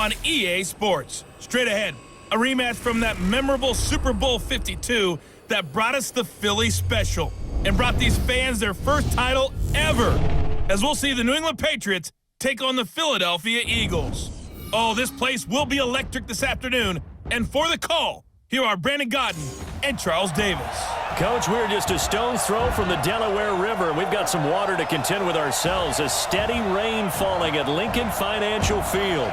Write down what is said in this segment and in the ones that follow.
on EA Sports. Straight ahead, a rematch from that memorable Super Bowl 52 that brought us the Philly Special and brought these fans their first title ever, as we'll see the New England Patriots take on the Philadelphia Eagles. Oh, this place will be electric this afternoon, and for the call, here are Brandon Godden and Charles Davis. Coach, we're just a stone's throw from the Delaware River, and we've got some water to contend with ourselves. A steady rain falling at Lincoln Financial Field.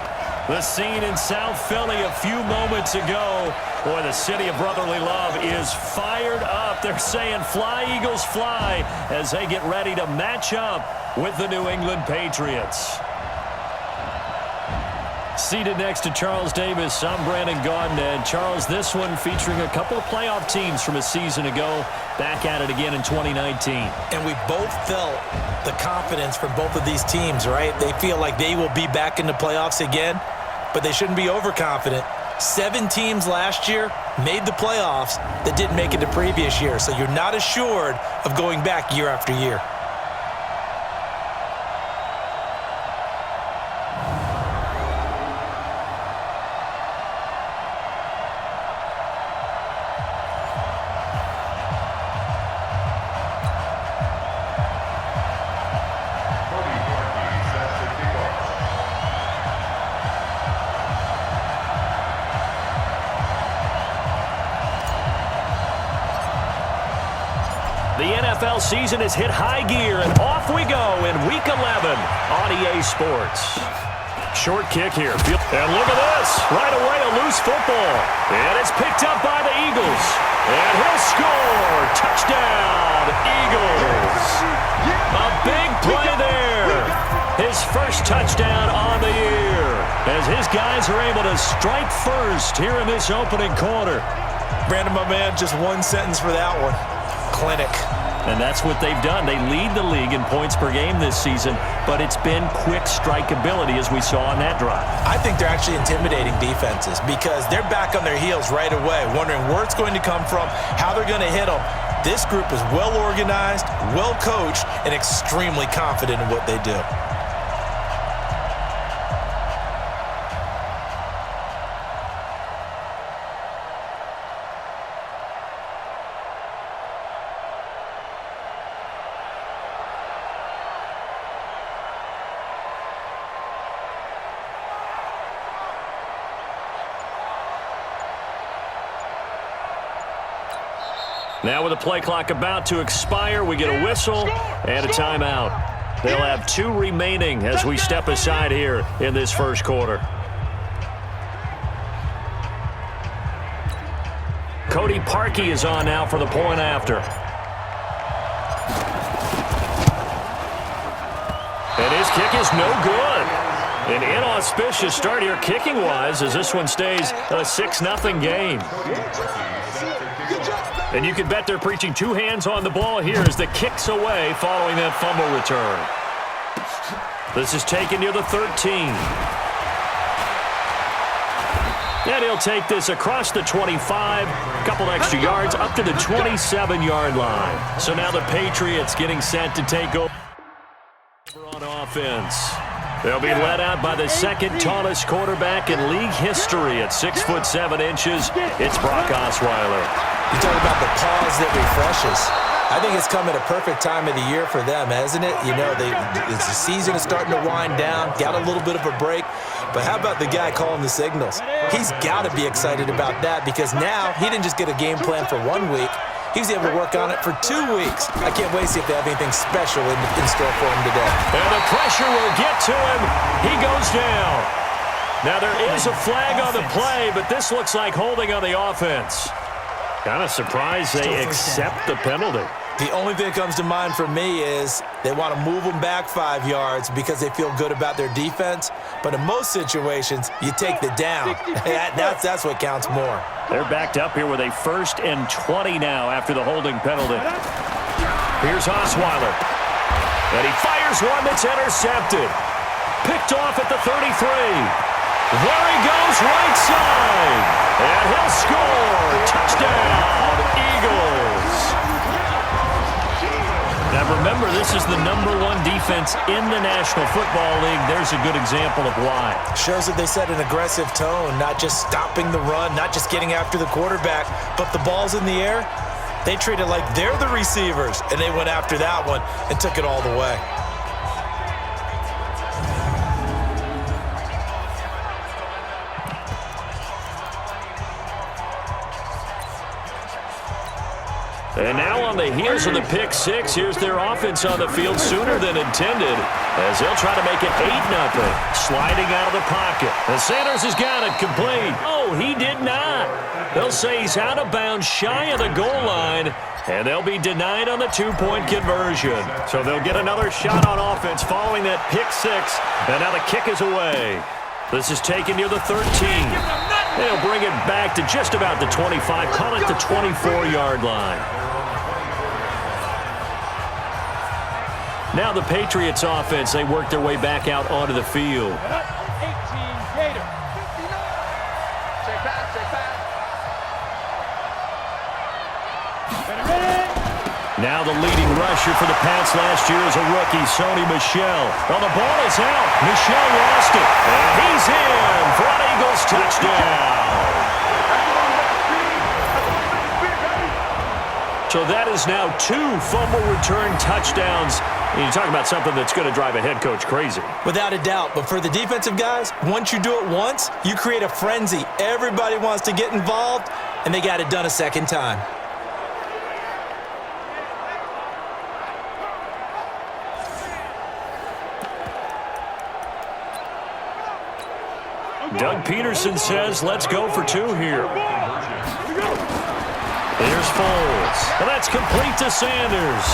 The scene in South Philly a few moments ago. Boy, the city of brotherly love is fired up. They're saying, "Fly, Eagles, fly," as they get ready to match up with the New England Patriots. Seated next to Charles Davis, I'm Brandon Godden. And Charles, this one featuring a couple of playoff teams from a season ago, back at it again in 2019. And we both felt the confidence from both of these teams, right? They feel like they will be back in the playoffs again, but they shouldn't be overconfident. 7 teams last year made the playoffs that didn't make it the previous year, so you're not assured of going back year after year. The NFL season has hit high gear, and off we go in Week 11 on EA Sports. Short kick here. And look at this. Right away, a loose football. And it's picked up by the Eagles. And he'll score. Touchdown, Eagles. A big play there. His first touchdown on the year, as his guys are able to strike first here in this opening quarter. Brandon, my man, just one sentence for that one. Clinic. And that's what they've done. They lead the league in points per game this season, but it's been quick strikeability as we saw on that drive. I think they're actually intimidating defenses because they're back on their heels right away, wondering where it's going to come from, how they're going to hit them. This group is well organized, well coached, and extremely confident in what they do. Now with the play clock about to expire, we get a whistle and a timeout. They'll have 2 remaining as we step aside here in this first quarter. Cody Parkey is on now for the point after. And his kick is no good. An inauspicious start here kicking-wise as this one stays a 6-0 game. And you can bet they're preaching 2 hands on the ball here as the kick's away following that fumble return. This is taken near the 13. And he'll take this across the 25, a couple extra yards, up to the 27-yard line. So now the Patriots getting set to take over on offense. They'll be led out by the second tallest quarterback in league history at 6'7". It's Brock Osweiler. You talk about the pause that refreshes. I think it's come at a perfect time of the year for them, hasn't it? You know, the season is starting to wind down, got a little bit of a break. But how about the guy calling the signals? He's got to be excited about that because now he didn't just get a game plan for 1 week. He was able to work on it for 2 weeks. I can't wait to see if they have anything special in store for him today. And the pressure will get to him. He goes down. Now there is a flag on the play, but this looks like holding on the offense. Kind of surprised they accept the penalty. The only thing that comes to mind for me is they want to move them back 5 yards because they feel good about their defense. But in most situations, you take the down. That's what counts more. They're backed up here with a 1st and 20 now after the holding penalty. Here's Osweiler. And he fires one that's intercepted. Picked off at the 33. There he goes, right side. And he'll score. Touchdown, Eagles. Now And remember, this is the #1 defense in the National Football League. There's a good example of why. Shows that they set an aggressive tone, not just stopping the run, not just getting after the quarterback, but the ball's in the air. They treat it like they're the receivers, and they went after that one and took it all the way. And now on the heels of the pick six, here's their offense on the field sooner than intended as they'll try to make it 8-0. Sliding out of the pocket. And Sanders has got it complete. Oh, he did not. They'll say he's out of bounds shy of the goal line, and they'll be denied on the two-point conversion. So they'll get another shot on offense following that pick six, and now the kick is away. This is taken near the 13. They'll bring it back to just about the 25, call it the 24-yard line. Now the Patriots offense, they work their way back out onto the field. 18 Gator. 59. Check pass, check pass. Now the leading rusher for the Pats last year is a rookie, Sony Michel. Well, the ball is out. Michel lost it. And he's in for an Eagles touchdown. So that is now 2 fumble return touchdowns. And you're talking about something that's going to drive a head coach crazy. Without a doubt, but for the defensive guys, once you do it once, you create a frenzy. Everybody wants to get involved, and they got it done a second time. Doug Peterson says, let's go for 2 here. Here's Foles. Well, that's complete to Sanders.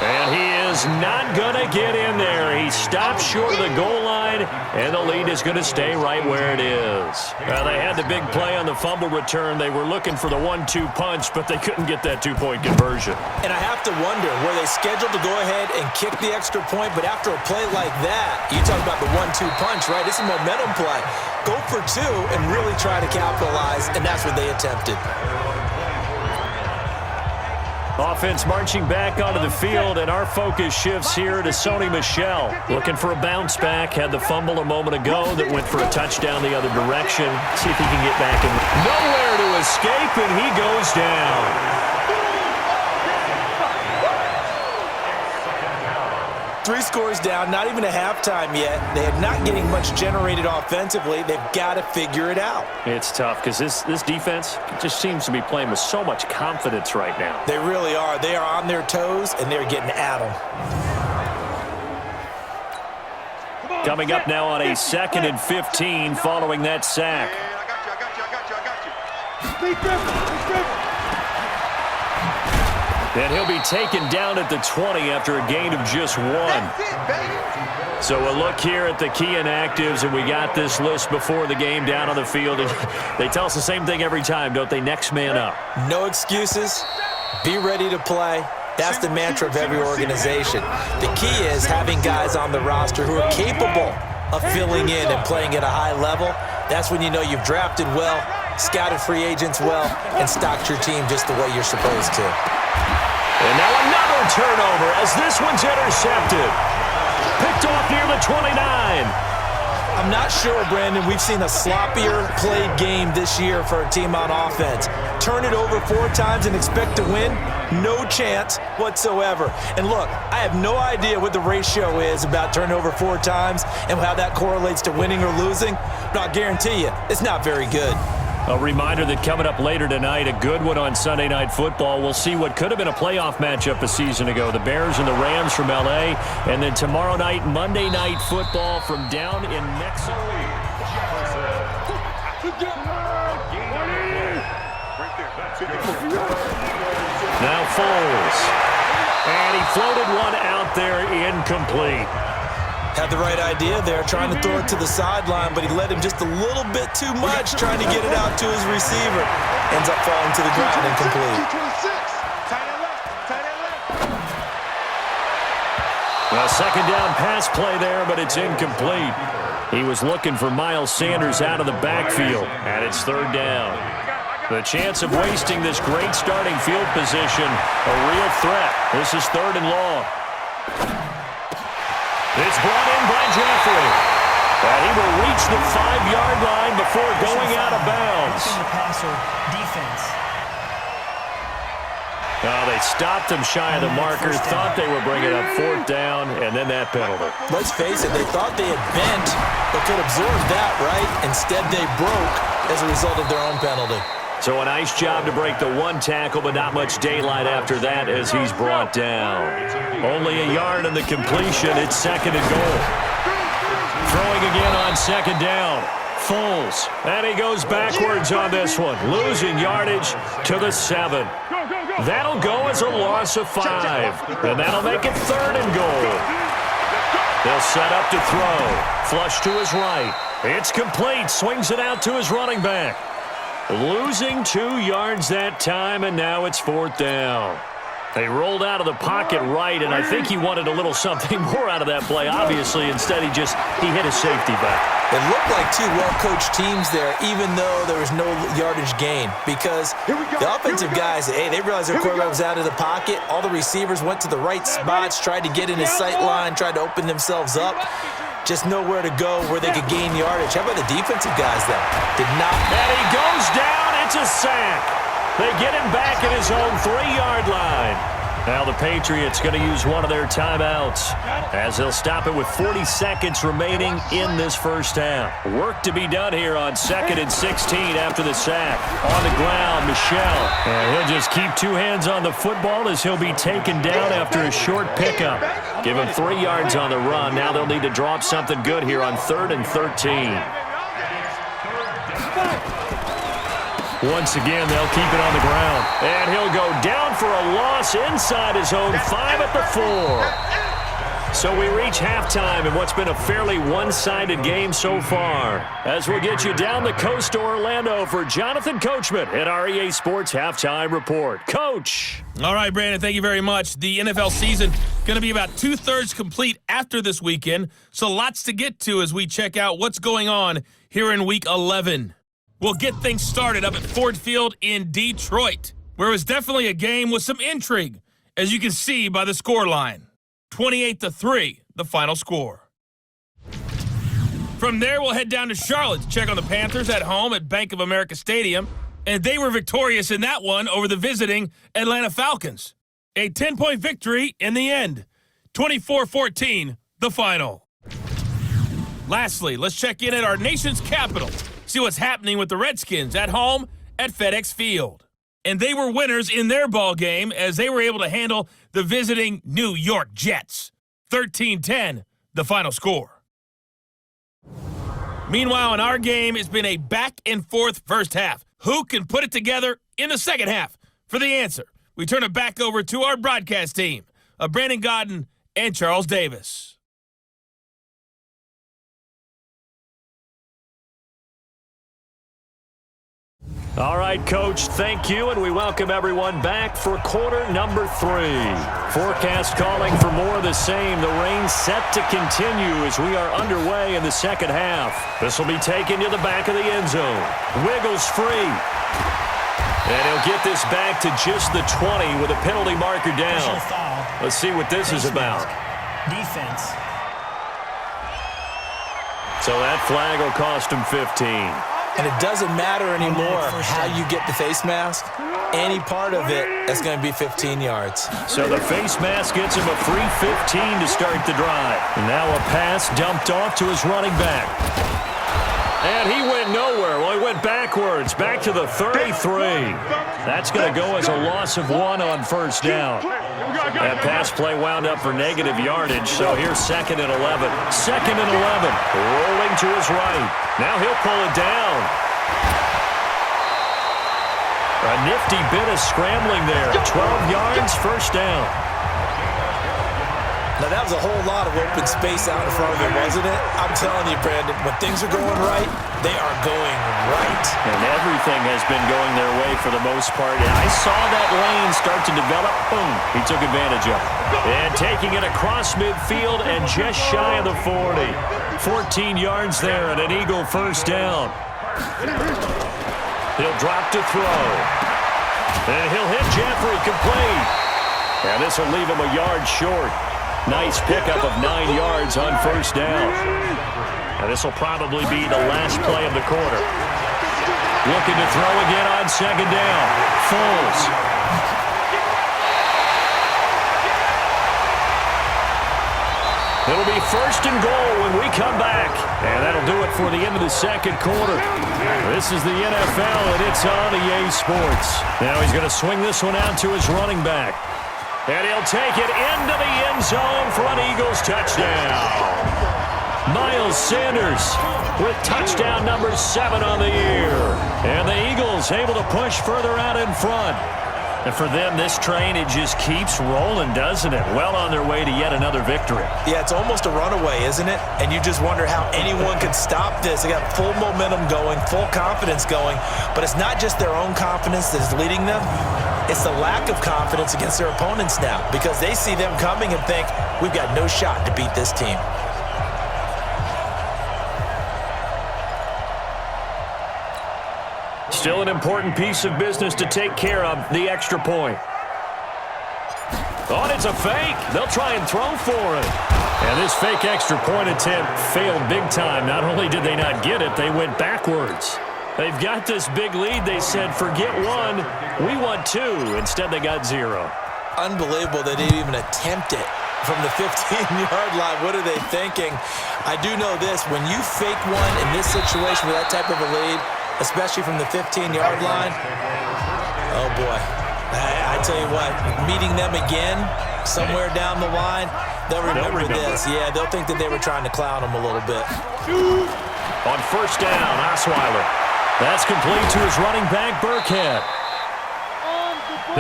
And he is not going to get in there. He stops short of the goal line, and the lead is going to stay right where it is. They had the big play on the fumble return. They were looking for the 1-2 punch, but they couldn't get that 2-point conversion. And I have to wonder, were they scheduled to go ahead and kick the extra point, but after a play like that, you talk about the 1-2 punch, right? It's a momentum play. Go for 2 and really try to capitalize, and that's what they attempted. Offense marching back onto the field, and our focus shifts here to Sony Michel. Looking for a bounce back. Had the fumble a moment ago that went for a touchdown the other direction. See if he can get back in. Nowhere to escape, and he goes down. 3 scores down, not even a halftime yet. They're not getting much generated offensively. They've got to figure it out. It's tough because this defense just seems to be playing with so much confidence right now. They really are. They are on their toes, and they're getting at them. Coming up now on a 2nd and 15 following that sack. I got you. And he'll be taken down at the 20 after a gain of just 1. So a look here at the key inactives, and we got this list before the game down on the field. And they tell us the same thing every time, don't they? Next man up. No excuses. Be ready to play. That's the mantra of every organization. The key is having guys on the roster who are capable of filling in and playing at a high level. That's when you know you've drafted well, scouted free agents well, and stocked your team just the way you're supposed to. And now another turnover as this one's intercepted. Picked off near the 29. I'm not sure, Brandon, we've seen a sloppier played game this year for a team on offense. Turn it over 4 times and expect to win? No chance whatsoever. And look, I have no idea what the ratio is about turning over 4 times and how that correlates to winning or losing, but I'll guarantee you, it's not very good. A reminder that coming up later tonight, a good one on Sunday Night Football. We'll see what could have been a playoff matchup a season ago. The Bears and the Rams from L.A. And then tomorrow night, Monday Night Football from down in Mexico. Now Foles. And he floated one out there incomplete. Had the right idea there, trying to throw it to the sideline, but he led him just a little bit too much, trying to get it out to his receiver. Ends up falling to the ground incomplete. A second down pass play there, but it's incomplete. He was looking for Miles Sanders out of the backfield, and it's 3rd down. The chance of wasting this great starting field position, a real threat. This is 3rd and long. It's brought in by Jeffrey. And he will reach the 5-yard line before going out of bounds. The passer defense. They stopped him shy of the marker, thought they were bringing up 4th down, and then that penalty. Let's face it, they thought they had bent, but could absorb that, right? Instead, they broke as a result of their own penalty. So a nice job to break the 1 tackle, but not much daylight after that as he's brought down. Only a yard in the completion. It's 2nd and goal. Throwing again on 2nd down. Foles. And he goes backwards on this one. Losing yardage to the 7. That'll go as a loss of 5. And that'll make it 3rd and goal. They'll set up to throw. Flush to his right. It's complete. Swings it out to his running back. Losing 2 yards that time, and now it's 4th down. They rolled out of the pocket right, and I think he wanted a little something more out of that play, obviously. Instead, he hit a safety back. It looked like 2 well-coached teams there, even though there was no yardage gain, because the offensive guys, hey, they realized their quarterback was out of the pocket. All the receivers went to the right spots, tried to get in his sight line, tried to open themselves up. Just nowhere to go where they could gain yardage. How about the defensive guys, though? Did not. And he goes down. It's a sack. They get him back at his own 3-yard line. Now the Patriots going to use one of their timeouts as they'll stop it with 40 seconds remaining in this first half. Work to be done here on 2nd and 16 after the sack. On the ground, Michel. And he'll just keep 2 hands on the football as he'll be taken down after a short pickup. Give him 3 yards on the run. Now they'll need to drop something good here on 3rd and 13. Once again, they'll keep it on the ground. And he'll go down for a loss inside his own 5 at the 4. So we reach halftime in what's been a fairly one-sided game so far. As we'll get you down the coast to Orlando for Jonathan Coachman at our EA Sports Halftime Report. Coach. All right, Brandon, thank you very much. The NFL season going to be about 2/3 complete after this weekend, so lots to get to as we check out what's going on here in Week 11. We'll get things started up at Ford Field in Detroit, where it was definitely a game with some intrigue, as you can see by the scoreline. 28-3, the final score. From there, we'll head down to Charlotte to check on the Panthers at home at Bank of America Stadium, and they were victorious in that one over the visiting Atlanta Falcons. A 10-point victory in the end. 24-14, the final. Lastly, let's check in at our nation's capital. See what's happening with the Redskins at home at FedEx Field. And they were winners in their ball game as they were able to handle the visiting New York Jets. 13-10, the final score. Meanwhile, in our game, it's been a back-and-forth first half. Who can put it together in the second half? For the answer, we turn it back over to our broadcast team of Brandon Godden and Charles Davis. All right, Coach, thank you, and we welcome everyone back for quarter number 3. Forecast calling for more of the same. The rain set to continue as we are underway in the second half. This will be taken to the back of the end zone. Wiggles free. And he'll get this back to just the 20 with a penalty marker down. Let's see what this is about. Defense. So that flag will cost him 15. And it doesn't matter anymore how you get the face mask. Any part of it, that's going to be 15 yards. So the face mask gets him a free 15 to start the drive. And now a pass dumped off to his running back. And he went nowhere. Well, he went backwards, back to the 33. That's going to go as a loss of 1 on first down. That pass play wound up for negative yardage, so here's 2nd and 11. 2nd and 11, rolling to his right. Now he'll pull it down. A nifty bit of scrambling there. 12 yards, first down. Now, that was a whole lot of open space out in front of him, wasn't it? I'm telling you, Brandon, when things are going right, they are going right. And everything has been going their way for the most part. And I saw that lane start to develop. Boom. He took advantage of it. And taking it across midfield and just shy of the 40. 14 yards there and an Eagle first down. He'll drop to throw. And he'll hit Jeffrey complete. And this will leave him a yard short. Nice pickup of 9 yards on first down. Now this will probably be the last play of the quarter. Looking to throw again on second down. Foles. It'll be first and goal when we come back. And that'll do it for the end of the second quarter. This is the NFL, and it's on EA Sports. Now he's going to swing this one out to his running back. And he'll take it into the end zone for an Eagles touchdown. Miles Sanders with touchdown number 7 on the year. And the Eagles able to push further out in front. And for them, this train, it just keeps rolling, doesn't it? Well on their way to yet another victory. Yeah, it's almost a runaway, isn't it? And you just wonder how anyone could stop this. They got full momentum going, full confidence going. But it's not just their own confidence that's leading them. It's the lack of confidence against their opponents now because they see them coming and think, we've got no shot to beat this team. Still an important piece of business to take care of, the extra point. Oh, it's a fake. They'll try and throw for it. And this fake extra point attempt failed big time. Not only did they not get it, they went backwards. They've got this big lead. They said, forget 1, we want 2. Instead, they got 0. Unbelievable they didn't even attempt it from the 15-yard line. What are they thinking? I do know this. When you fake one in this situation with that type of a lead, especially from the 15-yard line, oh, boy. I tell you what, meeting them again somewhere down the line, they'll remember this. Yeah, they'll think that they were trying to clown them a little bit. On first down, Osweiler. That's complete to his running back, Burkhead.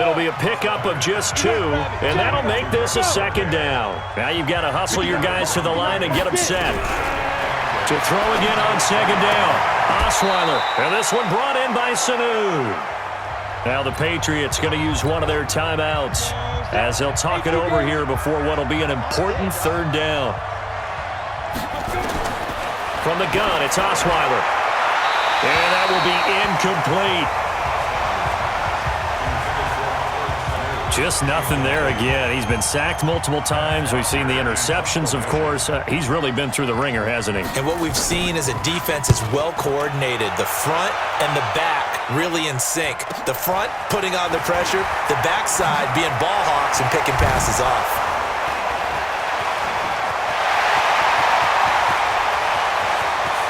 It'll be a pickup of just 2, and that'll make this a second down. Now you've got to hustle your guys to the line and get them set. To throw again on second down, Osweiler. And this one brought in by Sanu. Now the Patriots going to use one of their timeouts as they'll talk it over here before what will be an important third down. From the gun, it's Osweiler. And that will be incomplete. Just nothing there again. He's been sacked multiple times. We've seen the interceptions, of course. He's really been through the ringer, hasn't he? And what we've seen is a defense is well coordinated. The front and the back really in sync. The front putting on the pressure, the backside being ball hawks and picking passes off.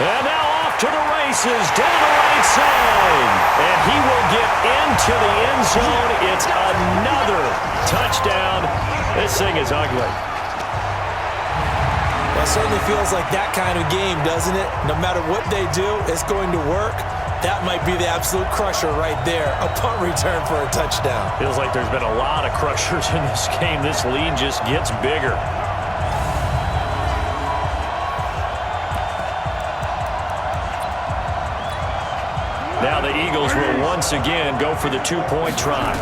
And now off to the races, down the right side. And he will get into the end zone. It's another touchdown. This thing is ugly. Well, it certainly feels like that kind of game, doesn't it? No matter what they do, it's going to work. That might be the absolute crusher right there. A punt return for a touchdown. Feels like there's been a lot of crushers in this game. This lead just gets bigger. Now the Eagles will once again go for the two-point try.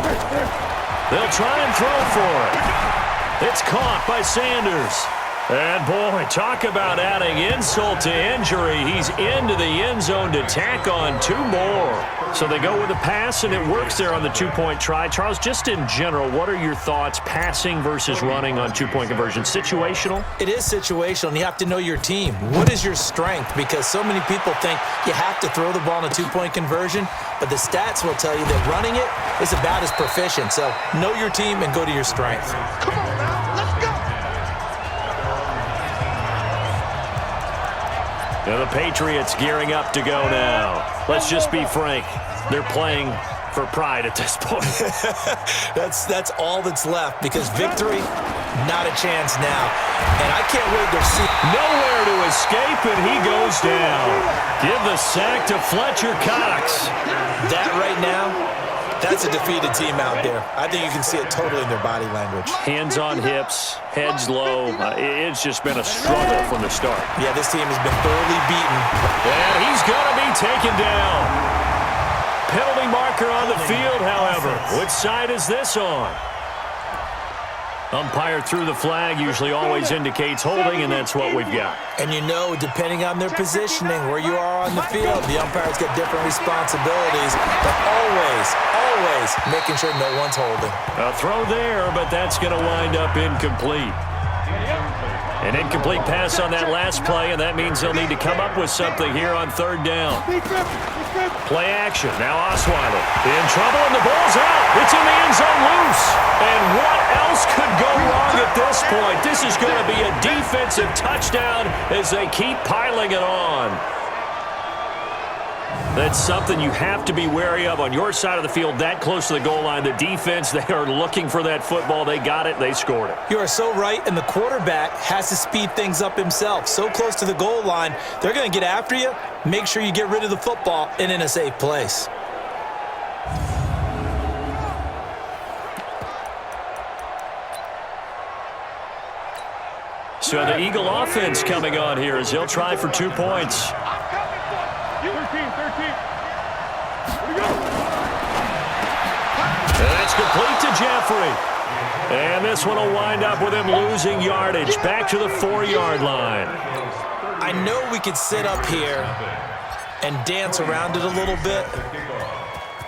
They'll try and throw for it. It's caught by Sanders. And, boy, talk about adding insult to injury. He's into the end zone to tack on 2 more. So they go with a pass, and it works there on the two-point try. Charles, just in general, what are your thoughts passing versus running on two-point conversion? Situational? It is situational, and you have to know your team. What is your strength? Because so many people think you have to throw the ball in a two-point conversion, but the stats will tell you that running it is about as proficient. So know your team and go to your strength. Come on now, let's go. Now the Patriots gearing up to go now. Let's just be frank. They're playing for pride at this point. That's all that's left because victory, not a chance now. And I can't wait to see. Nowhere to escape, and he goes down. Give the sack to Fletcher Cox. That right now, that's a defeated team out there. I think you can see it totally in their body language. Hands on hips, heads low. It's just been a struggle from the start. Yeah, this team has been thoroughly beaten. And he's going to be taken down. Penalty marker on the field, however. Which side is this on? Umpire threw the flag, usually always indicates holding, and that's what we've got. And you know, depending on their positioning, where you are on the field, the umpire's got different responsibilities, but always making sure no one's holding. A throw there, but that's going to wind up incomplete. An incomplete pass on that last play, and that means they'll need to come up with something here on third down. Play action. Now Osweiler in trouble, and the ball's out. It's in the end zone loose. And what else could go wrong at this point? This is going to be a defensive touchdown as they keep piling it on. That's something you have to be wary of on your side of the field, that close to the goal line. The defense, they are looking for that football. They got it. They scored it. You are so right, and the quarterback has to speed things up himself. So close to the goal line, they're going to get after you. Make sure you get rid of the football and in a safe place. So the Eagle offense coming on here as they'll try for 2 points. 13. And it's complete to Jeffrey. And this one will wind up with him losing yardage back to the 4-yard line. I know we could sit up here and dance around it a little bit,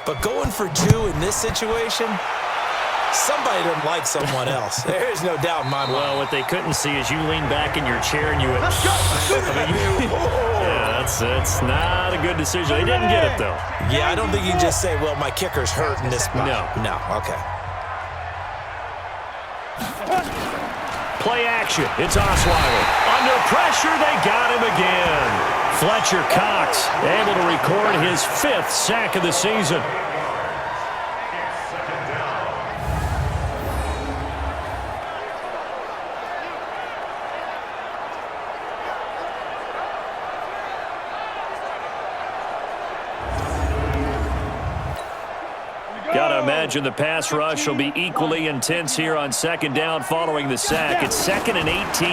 but going for 2 in this situation, somebody doesn't like someone else. There is no doubt in my mind. Well, what they couldn't see is you lean back in your chair and you went, that's not a good decision. They didn't get it, though. Yeah, I don't think you can just say, well, my kicker's hurt in this spot. No, okay. Play action. It's Osweiler. Under pressure, they got him again. Fletcher Cox able to record his 5th sack of the season. Got to imagine the pass rush will be equally intense here on second down following the sack. It's 2nd and 18.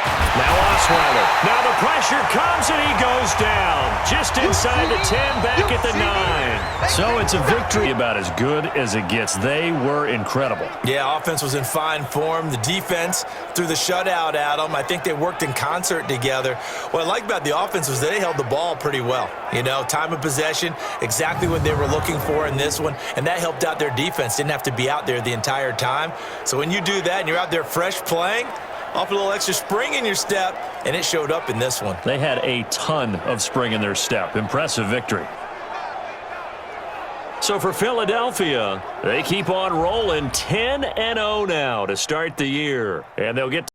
Now Osweiler. Now the pressure comes and he goes down. Just inside the 10, back at the 9. So it's a victory about as good as it gets. They were incredible. Yeah, offense was in fine form. The defense threw the shutout at them. I think they worked in concert together. What I like about the offense was they held the ball pretty well. You know, time of possession, exactly what they were looking for in this one, and that helped out their defense. Didn't have to be out there the entire time. So when you do that and you're out there fresh playing, off a little extra spring in your step, and it showed up in this one. They had a ton of spring in their step. Impressive victory. So for Philadelphia, they keep on rolling 10-0 now to start the year, and they'll get